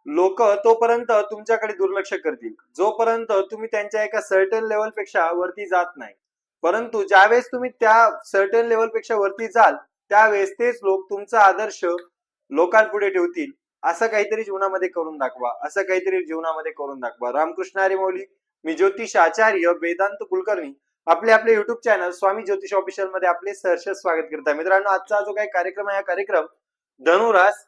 लोक तोपर्यंत तुमच्याकडे दुर्लक्ष करतील जोपर्यंत तुम्ही त्यांच्या एका सर्टन लेवल पेक्षा वरती जात नाही. परंतु ज्यावेळेस तुम्ही त्या सर्टन लेवल पेक्षा वरती जाल त्यावेळेस तेच लोक तुमचा आदर्श लोकांपुढे ठेवतील. असं काहीतरी जीवनामध्ये करून दाखवा, असं काहीतरी जीवनामध्ये करून दाखवा. रामकृष्ण हरी मौली. मी ज्योतिष आचार्य वेदांत कुलकर्णी आपले आपले युट्यूब चॅनल स्वामी ज्योतिष ऑफिशियल मध्ये आपले सहर्ष स्वागत करता. मित्रांनो, आजचा जो काही कार्यक्रम आहे हा कार्यक्रम धनुरास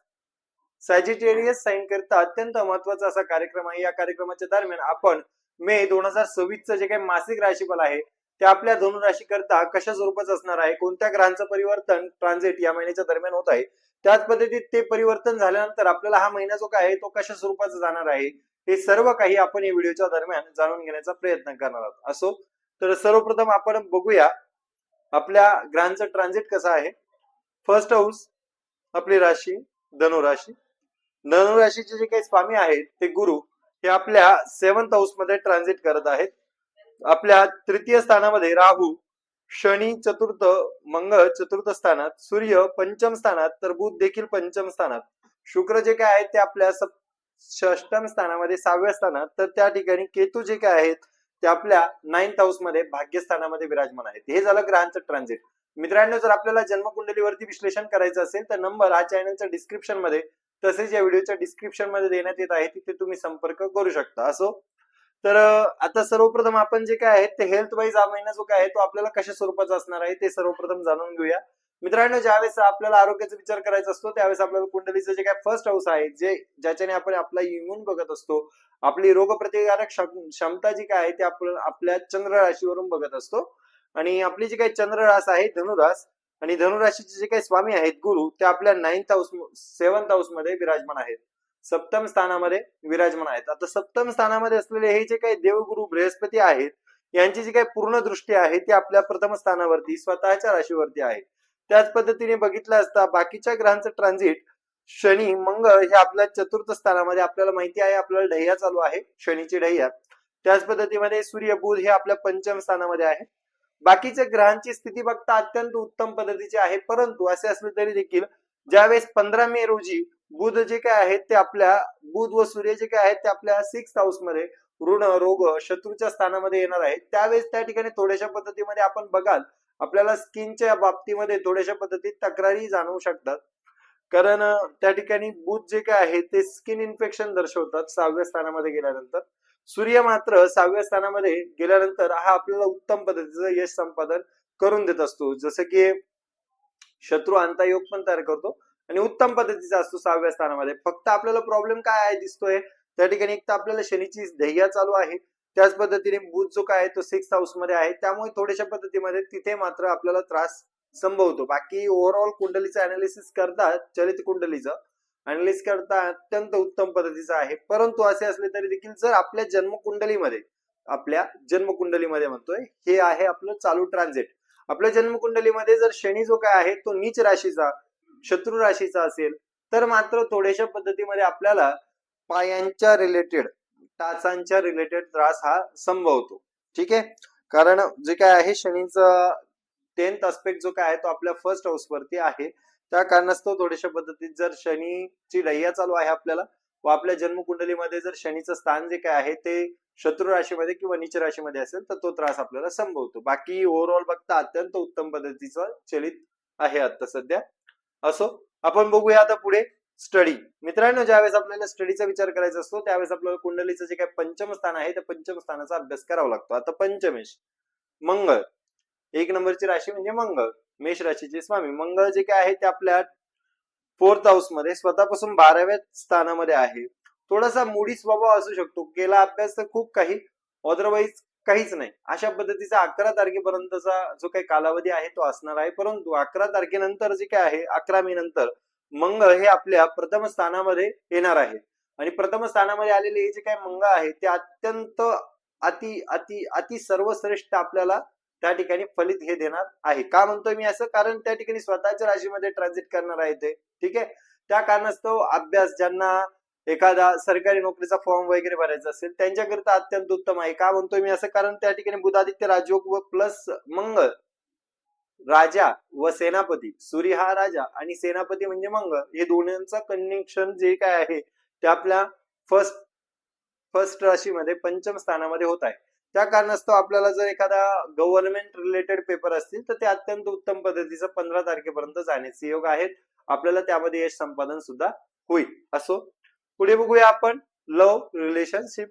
सॅजिटेरियस साइन करता अत्यंत महत्वाचा असा कार्यक्रम आहे. या कार्यक्रमाच्या दरम्यान आपण मे 2026 चं जे काही मासिक राशीफल आहे ते आपल्या धनुराशी करता कशा स्वरूपाचं असणार आहे, कोणत्या ग्रहांचं परिवर्तन ट्रान्झिट या महिन्याच्या दरम्यान होत आहे, त्याच पद्धतीत ते परिवर्तन झाल्यानंतर आपल्याला हा महिना जो काय आहे तो कशा स्वरूपाचा जाणार आहे हे सर्व काही आपण या व्हिडिओच्या दरम्यान जाणून घेण्याचा प्रयत्न करणार आहोत. असो तर सर्वप्रथम आपण बघूया आपल्या ग्रहांचं ट्रान्झिट कसं आहे. फर्स्ट हाऊस आपली राशी धनुराशी. धनुराशीचे जे काही स्वामी आहेत ते गुरु हे आपल्या 7th हाऊस मध्ये ट्रान्झिट करत आहेत. आपल्या तृतीय स्थानामध्ये राहू, शनी चतुर्थ, मंगळ चतुर्थ स्थानात, सूर्य पंचम स्थानात, तर बुध देखील पंचम स्थानात, शुक्र जे काय आहे ते आपल्या षष्टम स्थानामध्ये 6व्या स्थानात, तर त्या ठिकाणी केतू जे काय आहेत ते आपल्या 9th हाऊस मध्ये भाग्यस्थानामध्ये विराजमान आहेत. हे झालं ग्रहांचं ट्रान्झिट. मित्रांनो, जर आपल्याला जन्मकुंडलीवरती विश्लेषण करायचं असेल तर नंबर हा चॅनलच्या डिस्क्रिप्शन मध्ये तसेच या व्हिडिओच्या डिस्क्रिप्शन मध्ये देण्यात येत आहे, तिथे तुम्ही संपर्क करू शकता. असो तर आता सर्वप्रथम आपण जे काय आहे ते हेल्थ वाईज हा महिना जो काय आहे तो आपल्याला कशा स्वरूपाचा असणार आहे ते सर्वप्रथम जाणून घेऊया. मित्रांनो, ज्यावेळेस आपल्याला आरोग्याचा विचार करायचा असतो त्यावेळेस आपल्याला कुंडलीचं जे काय फर्स्ट हाऊस आहे जे ज्याच्याने आपण आपला इम्युन बघत असतो, आपली रोगप्रतिकारक क्षमता जी काय आहे ते आपण आपल्या चंद्र राशीवरून बघत असतो. आणि आपली जी काही चंद्र रास आहे धनुरास, आणि धनुराशीचे जे काही स्वामी आहेत गुरु ते आपल्या 9th हाऊस 7th हाऊस मध्ये विराजमान आहेत, सप्तम स्थानामध्ये विराजमान आहेत. आता सप्तम स्थानामध्ये असलेले हे जे काही देवगुरु बृहस्पती आहेत यांची जी काही पूर्ण दृष्टी आहे ती आपल्या प्रथम स्थानावरती स्वतःच्या राशीवरती आहे. त्याच पद्धतीने बघितलं असता बाकीच्या ग्रहांचं ट्रान्झिट शनी मंगळ हे आपल्या चतुर्थ स्थानामध्ये, आपल्याला माहिती आहे आपल्याला ढैया चालू आहे शनीची ढैया. त्याच पद्धतीमध्ये सूर्य बुध हे आपल्या पंचम स्थानामध्ये आहे. बाकीच्या ग्रहांची स्थिती बघता अत्यंत उत्तम पद्धतीची आहे. परंतु असे असले तरी देखील ज्यावेळेस 15 मे रोजी बुध जे काय आहेत ते आपल्या बुध व सूर्य जे काय आहेत ते आपल्या 6th हाऊस मध्ये ऋण रोग शत्रूच्या स्थानामध्ये येणार आहेत, त्यावेळेस त्या ठिकाणी थोड्याशा पद्धतीमध्ये आपण बघाल आपल्याला स्किनच्या बाबतीमध्ये थोड्याशा पद्धतीत तक्रारी जाणवू शकतात. कारण त्या ठिकाणी बुध जे काय आहे ते स्किन इन्फेक्शन दर्शवतात 6व्या स्थानामध्ये गेल्यानंतर. सूर्य मात्र 6व्या स्थानामध्ये गेल्यानंतर हा आपल्याला उत्तम पद्धतीचं यश संपादन करून देत असतो, जसं की शत्रू अंता योग पण तयार करतो आणि उत्तम पद्धतीचा असतो 6व्या स्थानामध्ये. फक्त आपल्याला प्रॉब्लेम काय आहे दिसतोय त्या ठिकाणी, एक तर आपल्याला शनीची ध्येया चालू आहे, त्याच पद्धतीने बुध जो काय आहे तो 6th हाऊस मध्ये आहे, त्यामुळे थोड्याशा पद्धतीमध्ये तिथे मात्र आपल्याला त्रास संभवतो. बाकी ओव्हरऑल कुंडलीचं अनालिसिस करता, चलित कुंडलीचं अनालिसिस करता अत्यंत उत्तम पद्धतीचं आहे. परंतु असे असले तरी देखील जर आपल्या जन्मकुंडलीमध्ये म्हणतोय हे आहे आपलं चालू ट्रान्झिट, आपल्या जन्मकुंडलीमध्ये जर शनी जो काय आहे तो नीच राशीचा शत्रू राशीचा असेल तर मात्र थोड्याशा पद्धतीमध्ये आपल्याला पायांच्या रिलेटेड टाचांच्या रिलेटेड त्रास हा संभवतो. ठीक आहे, कारण जे काय आहे शनीचा 10th एस्पेक्ट जो काय आहे तो आपल्या फर्स्ट हाऊस वरती आहे, त्या कारणास्तव थोड्याशा पद्धतीत जर शनीची ढैया चालू आहे आपल्याला व आपल्या जन्मकुंडलीमध्ये जर शनीचं स्थान जे काय आहे ते शत्रू राशीमध्ये किंवा नीच राशीमध्ये असेल तर तो त्रास आपल्याला संभवतो. बाकी ओव्हरऑल बघता अत्यंत उत्तम पद्धतीचं चलित आहे आता सध्या. असो आपण बघूया आता पुढे स्टडी. मित्रांनो, ज्यावेळेस आपल्याला स्टडीचा विचार करायचा असतो त्यावेळेस आपल्याला कुंडलीचं जे काही पंचम स्थान आहे त्या पंचम स्थानाचा अभ्यास करावा लागतो. आता पंचमेश मंगळ, 1 नंबरची राशी म्हणजे मंगळ, मेष राशीचे स्वामी मंगळ जे काय आहे ते आपल्या 4th हाऊस मध्ये स्वतःपासून 12व्या स्थानामध्ये आहे. थोडासा मूडी स्वभाव असू शकतो, केला अभ्यास तर खूप काही, अदरवाईज काहीच नाही, अशा पद्धतीचा 11 तारखेपर्यंतचा जो काही कालावधी आहे तो असणार आहे. परंतु 11 तारखेनंतर जे काय आहे 11 मे नंतर मंगळ हे आपल्या प्रथम स्थानामध्ये येणार आहे. आणि प्रथम स्थानामध्ये आलेले हे जे काही मंगळ आहे ते अत्यंत अति अति अति सर्वश्रेष्ठ आपल्याला त्या ठिकाणी फलित हे देणार आहे. का म्हणतोय मी असं, कारण त्या ठिकाणी स्वतःच्या राशीमध्ये ट्रान्झिट करणार आहे ते. ठीक आहे, त्या कारणास्तव अभ्यास, ज्यांना एखादा सरकारी नोकरीचा फॉर्म वगैरे भरायचा असेल त्यांच्याकरिता अत्यंत उत्तम आहे. का म्हणतोय मी असं, कारण त्या ठिकाणी बुधादित्य राजयोग व प्लस मंगळ राजा व सेनापती, सूर्य हा राजा आणि सेनापती म्हणजे मंगळ, हे दोन्हींचा कनेक्शन जे काय आहे ते आपल्या फर्स्ट फर्स्ट राशीमध्ये पंचम स्थानामध्ये होत आहे. त्या कारणास्तव आपल्याला जर एखादा गव्हर्नमेंट रिलेटेड पेपर असतील तर ते अत्यंत उत्तम पद्धतीचं 15 तारखेपर्यंत जाण्याचे योग आहेत. आपल्याला त्यामध्ये यश संपादन सुद्धा होईल. असो, पुढे बघूया आपण लव्ह रिलेशनशिप.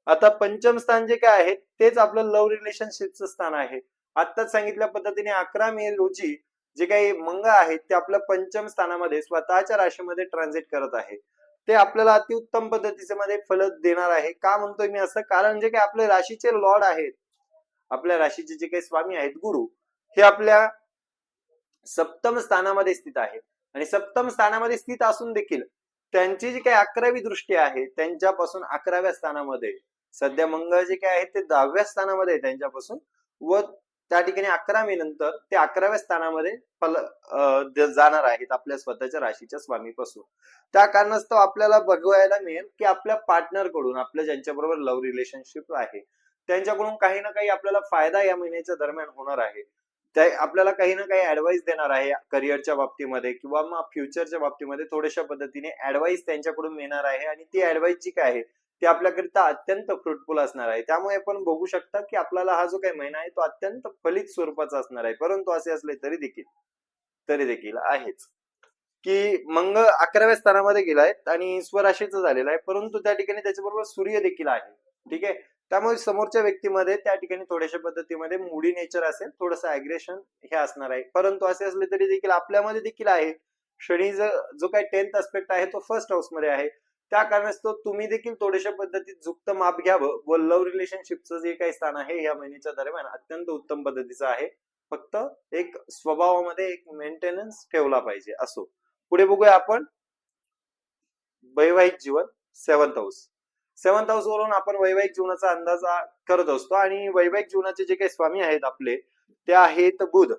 आता पंचम स्थान जे काय आहे तेच आपलं लव्ह रिलेशनशिपचं स्थान आहे. आत्ताच सांगितल्या पद्धतीने 11 मे रोजी जे काही मंगळ आहेत ते आपल्या पंचम स्थानामध्ये स्वतःच्या राशीमध्ये ट्रान्झिट करत आहे. ते आपल्याला अतिउत्तम पद्धतीचे मध्ये फल देणार आहे. का म्हणतोय मी असं? कारण जे काही आपल्या राशीचे लॉर्ड आहेत, आपल्या राशीचे जे काही स्वामी आहेत गुरु, हे आपल्या सप्तम स्थानामध्ये स्थित आहे. आणि सप्तम स्थानामध्ये स्थित असून देखील त्यांची जी काही 11वी दृष्टी आहे त्यांच्यापासून 11व्या स्थानामध्ये, सध्या मंगळ जे काय आहे ते 10व्या स्थानामध्ये त्यांच्यापासून, व त्या ठिकाणी 11 मे नंतर ते 11व्या स्थानामध्ये जाणार आहेत आपल्या स्वतःच्या राशीच्या स्वामीपासून. त्या कारणास्तव आपल्याला बघायला मिळेल की आपल्या पार्टनर कडून, आपल्या ज्यांच्याबरोबर लव्ह रिलेशनशिप आहे त्यांच्याकडून काही ना काही आपल्याला फायदा या महिन्याच्या दरम्यान होणार आहे. ते आपल्याला काही ना काही ऍडवाइस देणार आहे करिअरच्या बाबतीमध्ये किंवा मग फ्युचरच्या बाबतीमध्ये थोड्याशा पद्धतीने ऍडवाइस त्यांच्याकडून मिळणार आहे. आणि ती ऍडवाइस जी काय आहे ती आपल्याकरिता अत्यंत फ्रुटफुल असणार आहे. त्यामुळे आपण बघू शकता की आपल्याला हा जो काही महिना आहे तो अत्यंत फलित स्वरूपाचा असणार आहे. परंतु असे असले तरी देखील आहेच की मंगळ 11व्या स्थानामध्ये गेलाय आणि स्वराशीचं झालेला आहे, परंतु त्या ठिकाणी त्याच्याबरोबर सूर्य देखील आहे. ठीक आहे, त्यामुळे समोरच्या व्यक्तीमध्ये त्या ठिकाणी थोड्याशा पद्धतीमध्ये मुडी नेचर असेल, थोडंसं अग्रेशन हे असणार आहे. परंतु असे असले तरी देखील आपल्यामध्ये देखील आहे. शनी जो काही 10th एस्पेक्ट आहे तो फर्स्ट हाऊस मध्ये आहे. त्या कारणास्तव तुम्ही देखील थोड्याशा पद्धतीत झुकतं माप घ्यावं व लव्ह रिलेशनशिपचं जे काही स्थान आहे या महिन्याच्या दरम्यान अत्यंत उत्तम पद्धतीचं आहे. फक्त एक स्वभावामध्ये एक मेंटेनन्स ठेवला पाहिजे. असो, पुढे बघूया आपण वैवाहिक जीवन. सेव्हन्थ हाऊस वरून आपण वैवाहिक जीवनाचा अंदाज करत असतो. आणि वैवाहिक जीवनाचे जे काही स्वामी आहेत आपले ते आहेत बुध,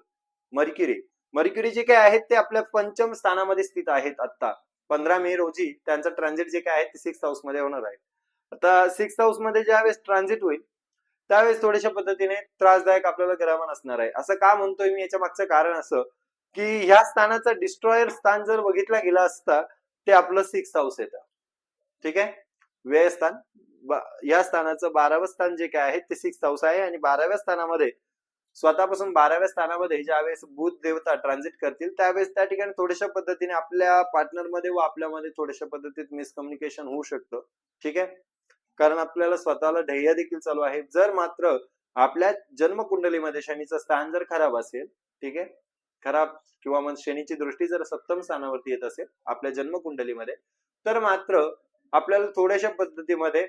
मर्क्युरी जे काही आहेत ते आपल्या पंचम स्थानामध्ये स्थित आहेत. आता 15 मे रोजी त्यांचं ट्रान्झिट जे काय आहे ते 6th हाऊस मध्ये होणार आहे. आता 6th हाऊस मध्ये ज्यावेळेस ट्रान्झिट होईल त्यावेळेस थोड्याशा पद्धतीने त्रासदायक आपल्याला ग्रहमान असणार आहे. असं का म्हणतोय मी? याच्या मागचं कारण असं की ह्या स्थानाचं डिस्ट्रॉयर स्थान जर बघितला गेला असता ते आपलं 6th हाऊस येतं. ठीक आहे, व्ययस्थान. या स्थानाचं 12वं स्थान जे काय आहे ते 6th हाऊस आहे. आणि 12व्या स्थानामध्ये स्वतःपासून 12व्या स्थानामध्ये ज्यावेळेस बुध देवता ट्रान्झिट करतील त्यावेळेस त्या ठिकाणी थोड्याशा पद्धतीने आपल्या पार्टनरमध्ये व आपल्यामध्ये थोड्याशा पद्धतीत मिसकम्युनिकेशन होऊ शकतं. ठीक आहे, कारण आपल्याला स्वतःला ध्येय देखील चालू आहे. जर मात्र आपल्या जन्मकुंडलीमध्ये शनीचं स्थान जर खराब असेल, ठीक आहे, खराब किंवा मग शनीची दृष्टी जर सप्तम स्थानावरती येत असेल आपल्या जन्मकुंडलीमध्ये, तर मात्र आपल्याला थोड्याशा पद्धतीमध्ये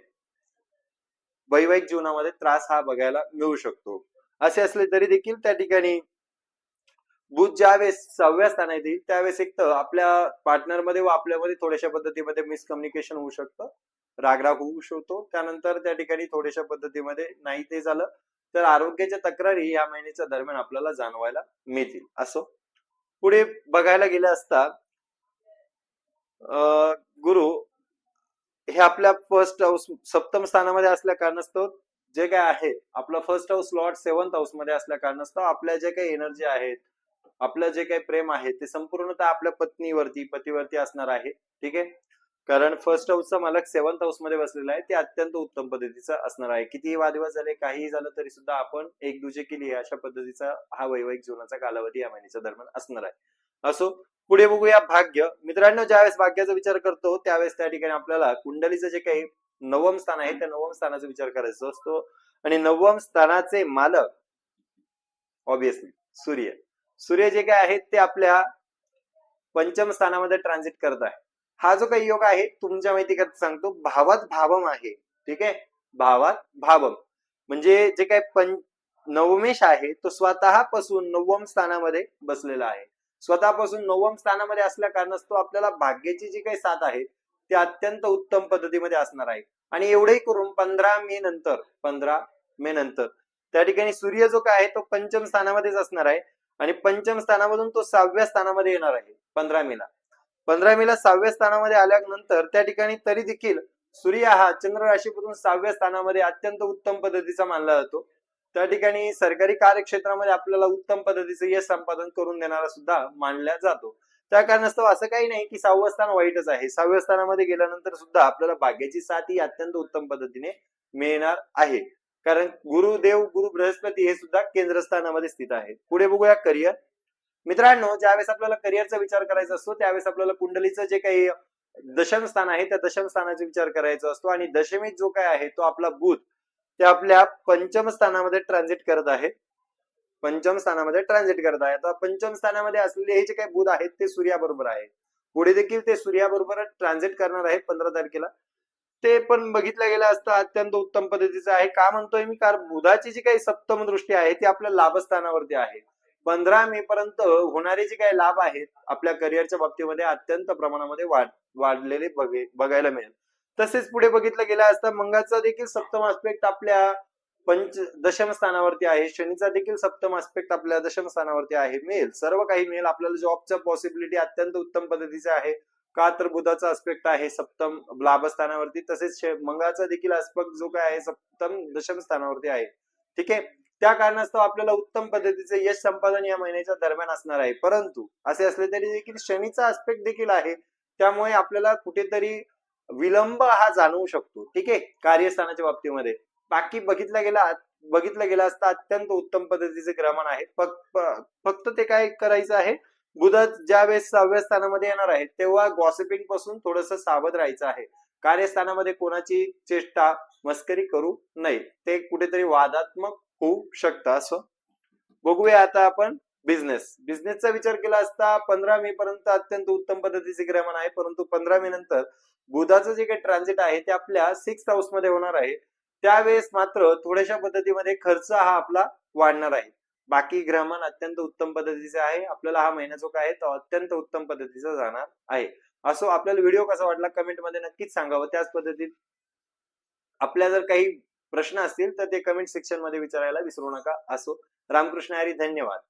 वैवाहिक जीवनामध्ये त्रास हा बघायला मिळू शकतो. असे असले तरी देखील त्या ठिकाणी बुध ज्यावेळेस 6व्या स्थानात येईल त्यावेळेस एक तर आपल्या पार्टनरमध्ये व आपल्यामध्ये थोड्याशा पद्धतीमध्ये मिसकम्युनिकेशन होऊ शकतं, रागराग होऊ शकतो. त्यानंतर त्या ठिकाणी थोड्याशा पद्धतीमध्ये नाही ते झालं तर आरोग्याच्या तक्रारी या महिन्याच्या दरम्यान आपल्याला जाणवायला मिळतील. असो, पुढे बघायला गेले असता गुरु हे आपल्या फर्स्ट हाऊस सप्तम स्थानामध्ये असल्या कारणास्तव जे काय आहे आपलं first house Lord 7th house मध्ये असल्या कारणास्तव आपल्या जे काही एनर्जी आहेत, आपलं जे काही प्रेम आहे ते संपूर्णतः आपल्या पतीवरती असणार आहे. ठीक आहे, कारण फर्स्ट हाऊसचा मालक 7th हाऊस मध्ये बसलेला आहे. ते अत्यंत उत्तम पद्धतीचं असणार आहे. कितीही वादविवाद झाले, काहीही झालं तरी सुद्धा आपण एक दुजे केली अशा पद्धतीचा हा वैवाहिक जीवनाचा कालावधी या महिन्याच्या दरम्यान असणार आहे. असो, पुढे बघूया भाग्य. मित्रांनो, ज्यावेळेस भाग्याचा विचार करतो त्यावेळेस त्या ठिकाणी आपल्याला कुंडलीचं जे काही 9वं स्थान आहे त्या 9वं स्थानाचा विचार करायचा असतो. आणि 9वं स्थानाचे मालक ऑब्विसली सूर्य जे काय आहेत ते आपल्या पंचम स्थानामध्ये ट्रान्झिट करत आहे. हा जो काही योग आहे तुमच्या माहिती करता सांगतो, भावात भावम आहे. ठीक आहे, भावात भावम म्हणजे जे काही नवमेश आहे तो स्वतःपासून 9वं स्थानामध्ये बसलेला आहे. स्वतःपासून 9वं स्थानामध्ये असल्या कारणास्तव आपल्याला भाग्याची जी काही साथ आहे ती अत्यंत उत्तम पद्धतीमध्ये असणार आहे. आणि एवढेही करून 15 मे नंतर त्या ठिकाणी सूर्य जो काय आहे तो पंचम स्थानामध्येच असणार आहे. आणि पंचम स्थानामधून तो 6व्या स्थानामध्ये येणार आहे 15 मेला 6व्या स्थानामध्ये आल्यानंतर त्या ठिकाणी तरी देखील सूर्य हा चंद्र राशीपासून 6व्या स्थानामध्ये अत्यंत उत्तम पद्धतीचा मानला जातो. त्या ठिकाणी सरकारी कार्यक्षेत्रामध्ये आपल्याला उत्तम पद्धतीचं यश संपादन करून देणारा सुद्धा मानला जातो. त्या कारणास्तव असं काही नाही की 6वं स्थान वाईटच आहे. 6व्या स्थानामध्ये गेल्यानंतर सुद्धा आपल्याला भाग्याची साथ ही अत्यंत उत्तम पद्धतीने मिळणार आहे. कारण गुरुदेव गुरु बृहस्पती हे सुद्धा केंद्रस्थानामध्ये स्थित आहे. पुढे बघूया करिअर. मित्रांनो, ज्यावेळेस आपल्याला करिअरचा विचार करायचा असतो त्यावेळेस आपल्याला कुंडलीचं जे काही दशम स्थान आहे त्या दशम स्थानाचा विचार करायचा असतो आणि दशमीत जो काय आहे तो आपला बुध ते आपल्या पंचम स्थानामध्ये ट्रान्झिट करत आहे. पंचम स्थानामध्ये ट्रान्झिट करत आहे. आता पंचम स्थानामध्ये असलेले हे जे काही बुध आहेत ते सूर्याबरोबर आहे. पुढे देखील ते सूर्याबरोबर ट्रान्झिट करणार आहे 15 तारखेला. ते पण बघितलं गेलं असतं अत्यंत उत्तम पद्धतीचं आहे. का म्हणतोय मी? कारण बुधाची जी काही सप्तम दृष्टी आहे ती आपल्या लाभस्थानावरती आहे. 15 मे पर्यंत होणारे जे काही लाभ आहेत आपल्या करिअरच्या बाबतीमध्ये अत्यंत प्रमाणामध्ये वाढलेले बघायला मिळेल. तसेच पुढे बघितलं गेलं असता मंगळाचा देखील सप्तम आस्पेक्ट आपल्या दशम स्थानावरती आहे. शनीचा देखील सप्तम आस्पेक्ट आपल्या दशम स्थानावरती आहे. मिळेल, सर्व काही मिळेल. आपल्याला जॉबच्या पॉसिबिलिटी अत्यंत उत्तम पद्धतीचे आहे. का तर बुधाचा आस्पेक्ट आहे सप्तम लाभस्थानावरती, तसेच मंगळाचा देखील आस्पेक्ट जो काय आहे सप्तम दशम स्थानावरती आहे. ठीक आहे, त्या कारणास्तव आपल्याला उत्तम पद्धतीचे यश संपादन या महिन्याच्या दरम्यान असणार आहे. परंतु असे असले तरी देखील शनीचा आस्पेक्ट देखील आहे, त्यामुळे आपल्याला कुठेतरी विलंब हा जाणवू शकतो. ठीक आहे, कार्यस्थानाच्या बाबतीमध्ये. बाकी बघितलं गेलं असता अत्यंत उत्तम पद्धतीचे ग्रहण आहे. फक्त ते काय करायचं आहे, बुध ज्यावेळेस 6व्या स्थानामध्ये येणार आहे तेव्हा गॉसिपिंग पासून थोडस सावध राहायचं आहे. कार्यस्थानामध्ये कोणाची चेष्टा मस्करी करू नये, ते कुठेतरी वादात्मक होऊ शकतं. असं बघूया आता आपण बिझनेसचा विचार केला असता 15 मे पर्यंत अत्यंत उत्तम पद्धतीचे ग्रहण आहे. परंतु 15 मे नंतर बुधाचं जे काही ट्रान्झिट आहे ते आपल्या 6th हाऊस मध्ये होणार आहे. त्यावेळेस मात्र थोड्याशा पद्धतीमध्ये खर्च हा आपला वाढणार आहे. बाकी ग्रहमान अत्यंत उत्तम पद्धतीचे आहे. आपल्याला हा महिना जो काय तो अत्यंत उत्तम पद्धतीचा जाणार आहे. असो, आपल्याला व्हिडिओ कसा वाटला कमेंट मध्ये नक्कीच सांगावं. त्याच पद्धतीत आपल्या जर काही प्रश्न असतील तर ते कमेंट सेक्शन मध्ये विचारायला विसरू नका. असो, रामकृष्ण हरी, धन्यवाद.